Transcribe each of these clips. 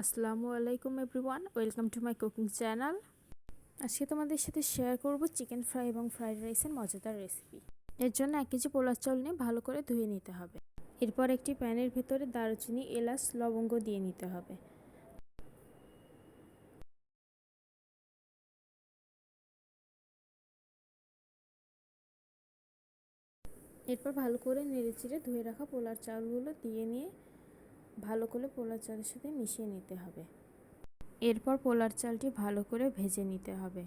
আসসালামু আলাইকুম everyone, welcome to my cooking channel. আজকে তোমাদের সাথে শেয়ার করব চিকেন ফ্রাই এবং ফ্রাইড রাইসের মজাদার রেসিপি। এর জন্য 1 কেজি পোলার চাল নিয়ে ভালো করে ধুয়ে নিতে হবে। এরপর একটি প্যানের ভেতরে দারুচিনি, এলাচ, লবঙ্গ দিয়ে নিতে হবে। এরপর ভালো করে নেড়েচেড়ে ধুয়ে রাখা পোলার চালগুলো দিয়ে নিয়ে ভালো করে পোলার চালের সাথে মিশিয়ে নিতে হবে। এরপর পোলার চালটি ভালো করে ভেজে নিতে হবে।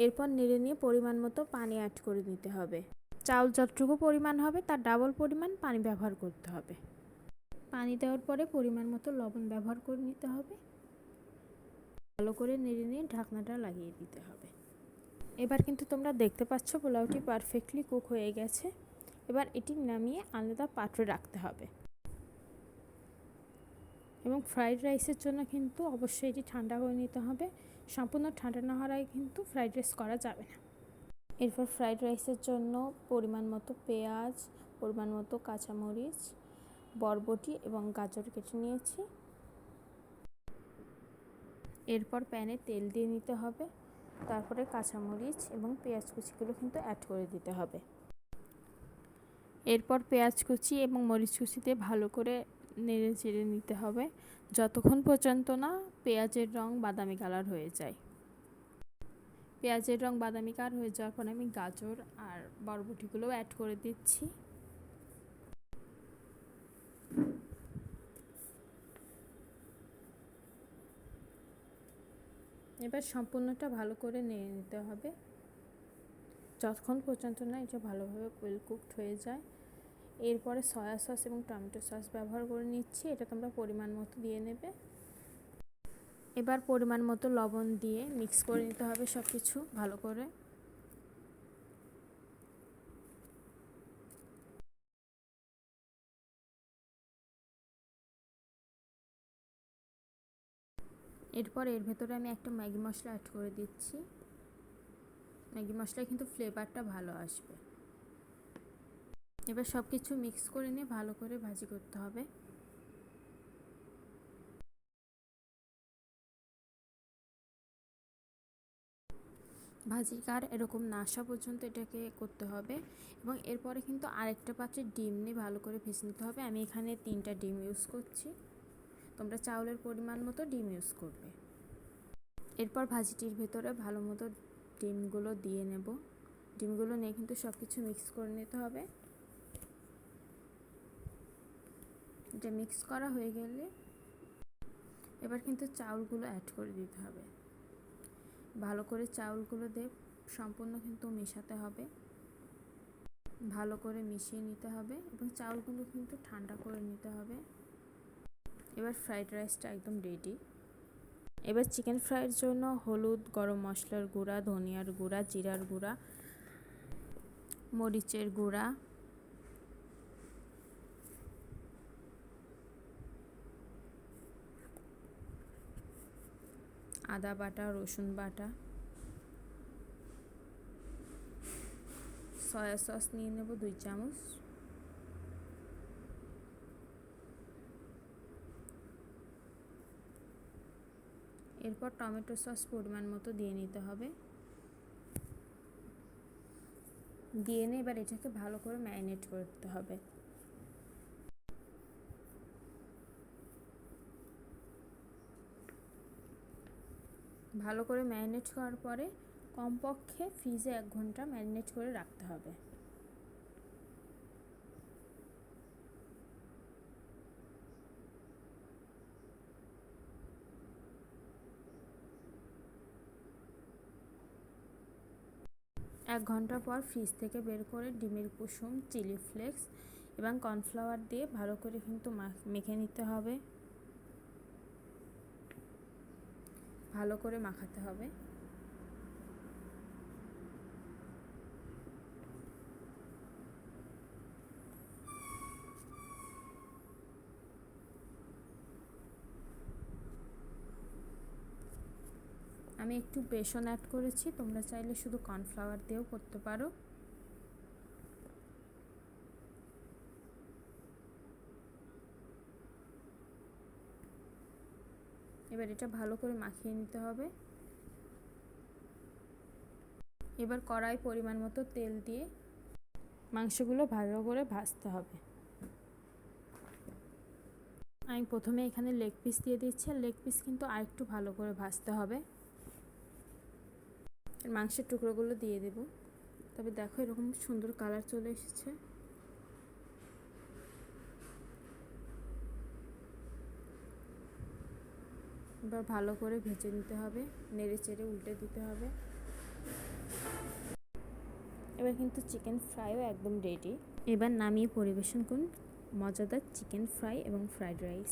এরপর নেড়ে নিয়ে পরিমাণ মতো পানি অ্যাড করে দিতে হবে। চাউল যতটুকু পরিমাণ হবে তার ডাবল পরিমাণ পানি ব্যবহার করতে হবে। পানি দেওয়ার পরে পরিমাণ মতো লবণ ব্যবহার করে নিতে হবে। ভালো করে নেড়ে নিয়ে ঢাকনাটা লাগিয়ে দিতে হবে। এবার কিন্তু তোমরা দেখতে পাচ্ছ পোলাওটি পারফেক্টলি কুক হয়ে গেছে। এবার এটি নামিয়ে আলাদা পাত্রে রাখতে হবে। এবং ফ্রাইড রাইসের জন্য কিন্তু অবশ্যই এটি ঠান্ডা করে নিতে হবে। সম্পূর্ণ ঠান্ডা না হওয়ার আগে কিন্তু ফ্রাইড রাইস করা যাবে না। এরপর ফ্রাইড রাইসের জন্য পরিমাণ মতো পেঁয়াজ, পরিমাণ মতো কাঁচামরিচ, বরবটি এবং গাজর কেটে নিয়েছি। এরপর প্যানে তেল দিয়ে নিতে হবে। তারপরে কাঁচামরিচ এবং পেঁয়াজ কুচিগুলো কিন্তু অ্যাড করে দিতে হবে। এরপর পেঁয়াজ কুচি এবং মরিচ কুচি দিয়ে ভালো করে নেড়ে চেড়ে নিতে হবে যতক্ষণ পর্যন্ত না পেঁয়াজের রং বাদামি কালার হয়ে যায়। পেঁয়াজের রং বাদামি কালার হয়ে যাওয়ার পর আমি গাজর আর বরবটিগুলোও অ্যাড করে দিচ্ছি। এবার সম্পূর্ণটা ভালো করে নেড়ে নিতে হবে যতক্ষণ পর্যন্ত না এটা ভালোভাবে ওয়েল কুকড হয়ে যায়। এরপরে সয়া সস এবং টমেটো সস ব্যবহার করে নিচ্ছি, এটা তোমরা পরিমাণ মতো দিয়ে নেবে। এবার পরিমাণ মতো লবণ দিয়ে মিক্স করে নিতে হবে সব কিছু ভালো করে। এরপর এর ভেতরে আমি একটা ম্যাগি মশলা অ্যাড করে দিচ্ছি। ম্যাগি মশলায় কিন্তু ফ্লেভারটা ভালো আসবে। এবার সব কিছু মিক্স করে নিয়ে ভালো করে ভাজি করতে হবে। ভাজির কার এরকম না আসা পর্যন্ত এটাকে করতে হবে। এবং এরপরে কিন্তু আরেকটা পাত্রে ডিম নিয়ে ভালো করে ভেজে নিতে হবে। আমি এখানে 3টা ডিম ইউজ করছি, তোমরা চাউলের পরিমাণ মতো ডিম ইউজ করবে। এরপর ভাজিটির ভেতরে ভালো মতো ডিমগুলো দিয়ে নেব। ডিমগুলো নিয়ে কিন্তু সব কিছু মিক্স করে নিতে হবে। এটা মিক্স করা হয়ে গেলে এবার কিন্তু চাউলগুলো অ্যাড করে দিতে হবে। ভালো করে চাউলগুলো দিয়ে সম্পূর্ণ কিন্তু মেশাতে হবে, ভালো করে মিশিয়ে নিতে হবে এবং চাউলগুলো কিন্তু ঠান্ডা করে নিতে হবে। এবার ফ্রাইড রাইসটা একদম রেডি। এবার চিকেন ফ্রাইয়ের জন্য হলুদ, গরম মশলার গুঁড়া, ধনিয়ার গুঁড়া, জিরার গুঁড়া, মরিচের গুঁড়া, আদা বাটা, রসুন বাটা, সয়া সস নিয়ে নেব 2 চামচ, এরপর টমেটো সস পরিমাণ মতো দিয়ে নিতে হবে। দিয়ে নিয়ে এবার এটাকে ভালো করে ম্যারিনেট করতে হবে। ভালো করে ম্যারিনেট করার পরে কমপক্ষে ফ্রিজে 1 ঘন্টা ম্যারিনেট করে রাখতে হবে। এক ঘন্টা পর ফ্রিজ থেকে বের করে ডিমের কুসুম, চিলি ফ্লেক্স এবং কর্নফ্লাওয়ার দিয়ে ভালো করে কিন্তু মেখে নিতে হবে। ভালো করে মাখাতে হবে। আমি একটু বেসন অ্যাড করেছি, তোমরা চাইলে শুধু কর্নফ্লাওয়ার দিয়েও করতে পারো। এবার এটা ভালো করে মাখিয়ে নিতে হবে। এবার কড়াই পরিমাণ মতো তেল দিয়ে মাংসগুলো ভালো করে ভাজতে হবে। আমি প্রথমে এখানে লেগ পিস দিয়ে দিচ্ছি, আর লেগ পিস কিন্তু আরেকটু ভালো করে ভাজতে হবে। মাংসের টুকরোগুলো দিয়ে দেব। তবে দেখো এরকম সুন্দর কালার চলে এসেছে। এবার ভালো করে ভেজে নিতে হবে, নেড়ে চেড়ে উল্টে দিতে হবে। এবার কিন্তু চিকেন ফ্রাইও একদম রেডি। এবার নামিয়ে পরিবেশন করুন মজাদার চিকেন ফ্রাই এবং ফ্রাইড রাইস।